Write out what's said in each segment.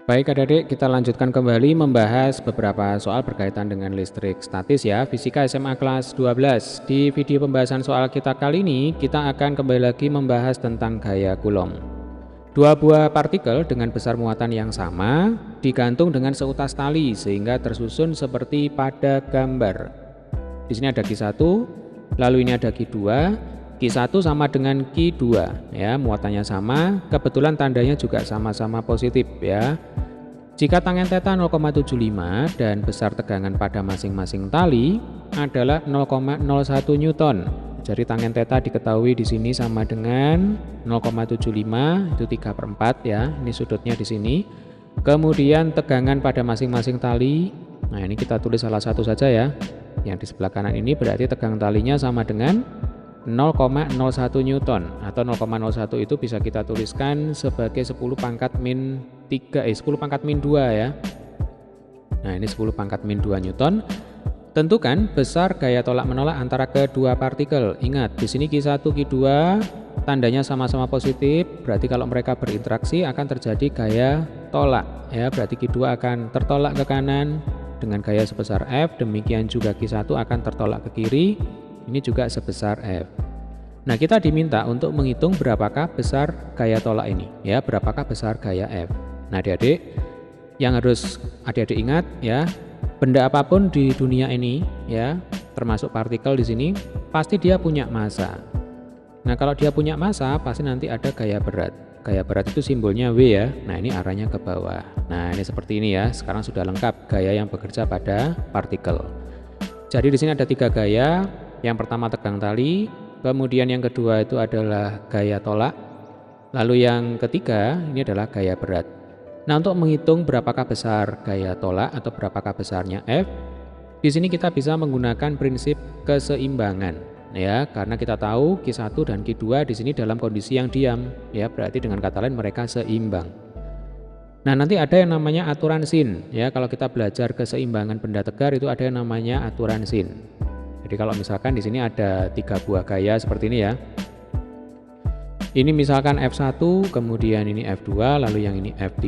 Baik adik-adik, kita lanjutkan kembali membahas beberapa soal berkaitan dengan listrik statis ya, Fisika SMA kelas 12. Di video pembahasan soal kita kali ini, kita akan kembali lagi membahas tentang gaya Coulomb. Dua buah partikel dengan besar muatan yang sama digantung dengan seutas tali sehingga tersusun seperti pada gambar. Di sini ada Q1, lalu ini ada Q2. Q1 sama dengan Q2 ya, muatannya sama, kebetulan tandanya juga sama-sama positif ya. Jika tangen theta 0,75 dan besar tegangan pada masing-masing tali adalah 0,01 Newton. Jadi tangen theta diketahui di sini sama dengan 0,75, itu 3/4 ya. Ini sudutnya di sini. Kemudian tegangan pada masing-masing tali. Nah, ini kita tulis salah satu saja ya. Yang di sebelah kanan ini berarti tegangan talinya sama dengan 0,01 Newton atau 0,01 itu bisa kita tuliskan sebagai 10 pangkat min 10 pangkat min 2 ya. Nah, ini 10 pangkat min 2 Newton. Tentukan besar gaya tolak menolak antara kedua partikel. Ingat, di sini Q1, Q2 tandanya sama-sama positif, berarti kalau mereka berinteraksi akan terjadi gaya tolak ya, berarti Q2 akan tertolak ke kanan dengan gaya sebesar F, demikian juga Q1 akan tertolak ke kiri, ini juga sebesar F. Nah, kita diminta untuk menghitung berapakah besar gaya tolak ini ya, berapakah besar gaya F. Nah, adik-adik, yang harus adik-adik ingat ya, benda apapun di dunia ini ya, termasuk partikel di sini, pasti dia punya massa. Nah, kalau dia punya massa, pasti nanti ada gaya berat. Gaya berat itu simbolnya W ya. Nah, ini arahnya ke bawah. Nah, ini seperti ini ya. Sekarang sudah lengkap gaya yang bekerja pada partikel. Jadi di sini ada 3 gaya. Yang pertama tegang tali, kemudian yang kedua itu adalah gaya tolak, lalu yang ketiga ini adalah gaya berat. Nah, untuk menghitung berapakah besar gaya tolak atau berapakah besarnya F, di sini kita bisa menggunakan prinsip keseimbangan ya, karena kita tahu Q1 dan Q2 di sini dalam kondisi yang diam ya, berarti dengan kata lain mereka seimbang. Nah, nanti ada yang namanya aturan sin ya, kalau kita belajar keseimbangan benda tegar itu ada yang namanya aturan sin. Jadi kalau misalkan di sini ada 3 buah gaya seperti ini ya. Ini misalkan F1, kemudian ini F2, lalu yang ini F3.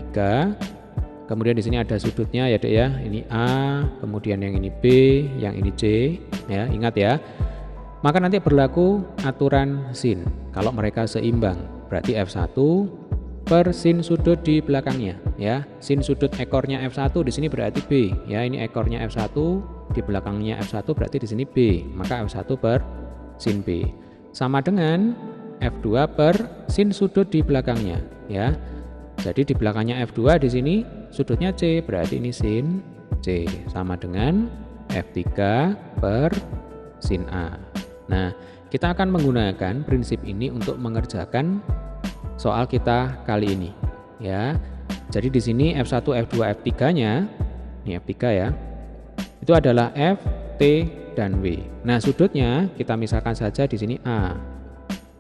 Kemudian di sini ada sudutnya ya, Dek ya. Ini A, kemudian yang ini B, yang ini C ya, ingat ya. Maka nanti berlaku aturan sin kalau mereka seimbang. Berarti F1 per sin sudut di belakangnya ya. Sin sudut ekornya F1 di sini berarti B ya. Ini ekornya F1, di belakangnya F1 berarti di sini B. Maka F1 per sin B sama dengan F2 per sin sudut di belakangnya ya. Jadi di belakangnya F2 di sini sudutnya C, berarti ini sin C sama dengan F3 per sin A. Nah, kita akan menggunakan prinsip ini untuk mengerjakan soal kita kali ini ya. Jadi di sini F1, F2, F3-nya, ini F3 ya, itu adalah F, T, dan W. Nah, sudutnya kita misalkan saja di sini A.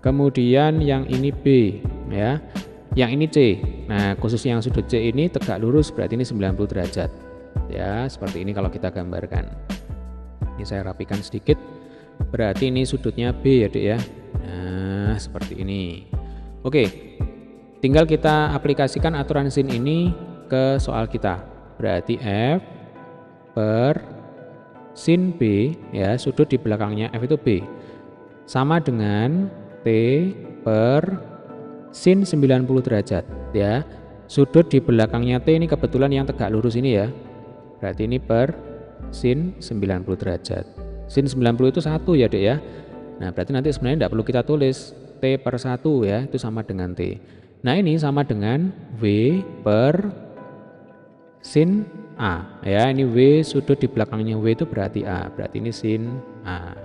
Kemudian yang ini B ya. Yang ini C. Nah, khusus yang sudut C ini tegak lurus berarti ini 90 derajat. Ya, seperti ini kalau kita gambarkan. Ini saya rapikan sedikit. Berarti ini sudutnya B ya, Dek ya. Nah, seperti ini. Oke. Tinggal kita aplikasikan aturan sin ini ke soal kita. Berarti F per sin B ya, sudut di belakangnya F itu B, sama dengan T per sin 90 derajat ya. Sudut di belakangnya T ini kebetulan yang tegak lurus ini ya. Berarti ini per sin 90 derajat. Sin 90 itu 1 ya, Dek ya. Nah, berarti nanti sebenarnya tidak perlu kita tulis T per 1 ya, itu sama dengan T. Nah, ini sama dengan W per sin A ya. Ini W, sudut di belakangnya W itu berarti A. Berarti ini sin A.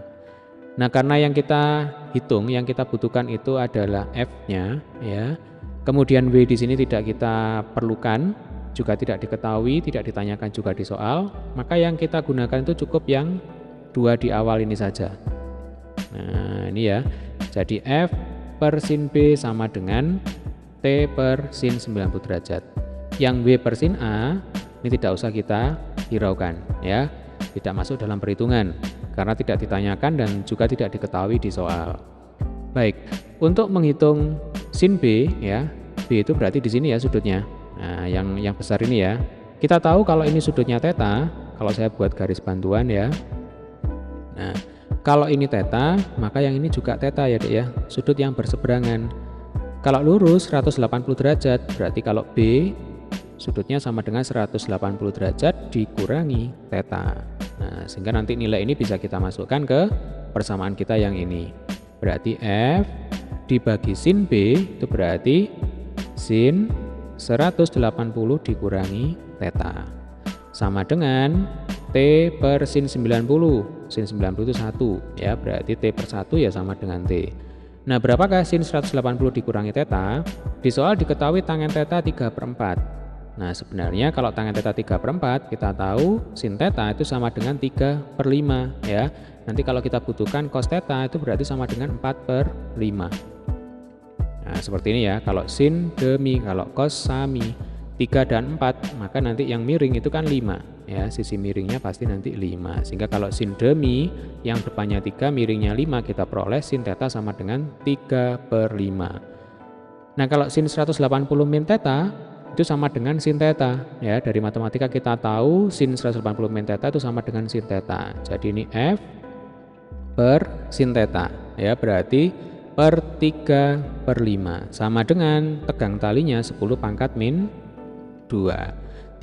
Nah, karena yang kita hitung, yang kita butuhkan itu adalah F-nya ya. Kemudian W di sini tidak kita perlukan, juga tidak diketahui, tidak ditanyakan juga di soal, maka yang kita gunakan itu cukup yang 2 di awal ini saja. Nah, ini ya. Jadi F per sin B sama dengan T per sin 90 derajat. Yang W per sin A ini tidak usah kita hiraukan ya. Tidak masuk dalam perhitungan karena tidak ditanyakan dan juga tidak diketahui di soal. Baik, untuk menghitung sin B ya, B itu berarti di sini ya sudutnya. Nah, yang besar ini ya. Kita tahu kalau ini sudutnya theta, kalau saya buat garis bantuan ya. Nah, kalau ini theta, maka yang ini juga theta ya Dek ya, sudut yang berseberangan. Kalau lurus 180 derajat, berarti kalau B sudutnya sama dengan 180 derajat dikurangi theta. Nah, sehingga nanti nilai ini bisa kita masukkan ke persamaan kita yang ini. Berarti F dibagi sin B itu berarti sin 180 dikurangi theta. Sama dengan T per sin 90. Sin 90 itu 1 ya, berarti T per 1 ya sama dengan T. Nah, berapakah sin 180 dikurangi theta? Di soal diketahui tangen theta 3/4. Nah, sebenarnya kalau tangen theta 3/4, kita tahu sin theta itu sama dengan 3/5 ya. Nanti kalau kita butuhkan cos theta itu berarti sama dengan 4/5. Nah, seperti ini ya. Kalau sin demi, kalau cos sami. 3 dan 4, maka nanti yang miring itu kan 5 ya, sisi miringnya pasti nanti 5. Sehingga kalau sin demi yang depannya 3 miringnya 5, kita peroleh sin theta sama dengan 3/5. Nah, kalau sin 180 min theta itu sama dengan sin theta ya. Dari matematika kita tahu sin 180 min theta itu sama dengan sin theta. Jadi ini F per sin theta ya, berarti per 3/5 sama dengan tegang talinya 10 pangkat min 2.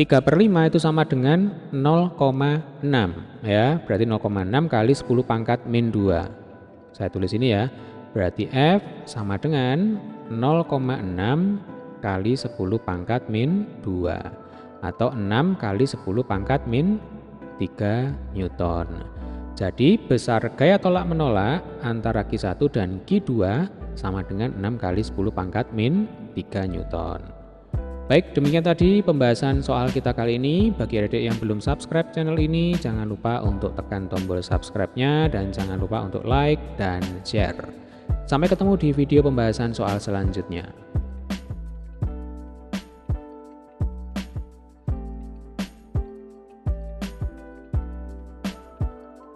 3/5 itu sama dengan 0,6 ya, berarti 0,6 kali 10 pangkat min 2. Saya tulis ini ya, berarti F sama dengan 0,6 kali 10 pangkat min 2 atau 6 kali 10 pangkat min 3 Newton. Jadi besar gaya tolak menolak antara Q1 dan Q2 sama dengan 6 kali 10 pangkat min 3 Newton. Baik, demikian tadi pembahasan soal kita kali ini. Bagi adik yang belum subscribe channel ini, jangan lupa untuk tekan tombol subscribe-nya dan jangan lupa untuk like dan share. Sampai ketemu di video pembahasan soal selanjutnya.